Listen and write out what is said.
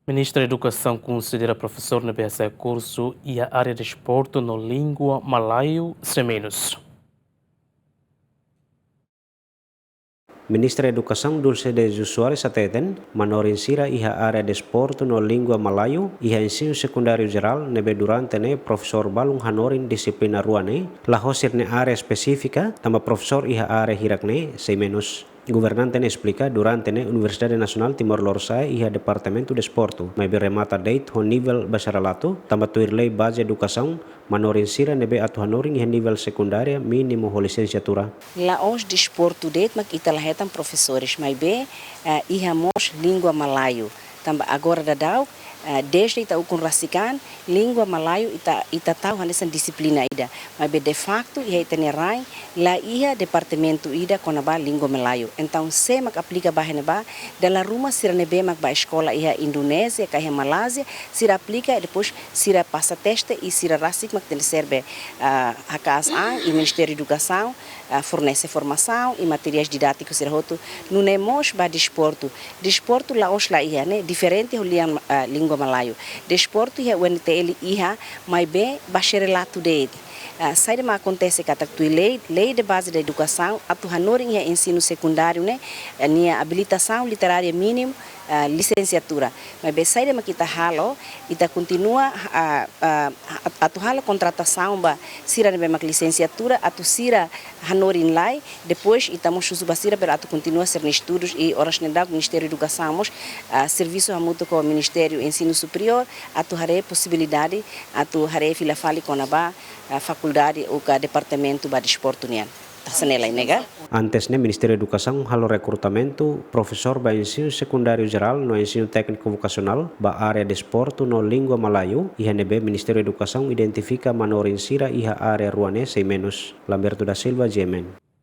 Ministra Edukasaun considera professor neebé cursu e a área de desportu no lingua Malaiu sem menos. Ministra Edukasaun Dulce de Jusuari Sateten manorin sira iha área de desportu no lingua Malaiu iha ensino secundário geral neebé durante ne profesor balung hanorin disiplina ruane la hosir ne área específica tamba profesor iha área hirakne sei menos. Governante ne explica durante ne Universidade Nacional Timor-Leste iha Departamento de Desportu, mas beremata date ho nível bacharelato, tamba tuir lei base educação, manorin sira neebé atu hanorin iha nível secundária mínimo ho licenciatura. Lá os desportu date mak ita lahetan professores, mas be iha mos língua Malaiu, tamba agora dadau desde ita ukun rasikan língua Malaiu ita tahu hanesan disiplina ida, mas be de facto iha ita nerai la iha departamento ida konaba língua Malaiu. Então se mak aplica baheneba dela rumah sira neebé mak ba escola iha Indonésia ka iha Malásia sira aplica e depois sira passa teste e sira rasik mak ten serve hasai e Ministério Edukasaun fornece formação e materiais didáticos sira hotu nunemos ba desportu la os la iha ne diferente holia língua Malaiu. Desportu iha UNTL iha mai be bacharelato de sai ma acontece que tu lei de base da educação atu hanoring iha ensino secundário né nia habilitação literária mínimo licenciatura mas be sai ma kita halo ita continua atu halo contratação ba sira ne mak licenciatura atu sira hanorin lai depois ita mo basira pero atu continua ser estudos e horas ne da Ministério da Educação mos serviço mútuo com o Ministério Ensino Superior atu hare possibilidade atu hare filafali konaba faculdade ou departamento ba desportu nian. Antes ne Ministério da Educação halo recrutamento professor ba ensino secundário geral no ensino técnico vocacional ba área de desportu no lingua Malaiu iha neebé Ministério da Educação identifica manorin sira iha área ruane sei menos. Lamberto da Silva, Jemen.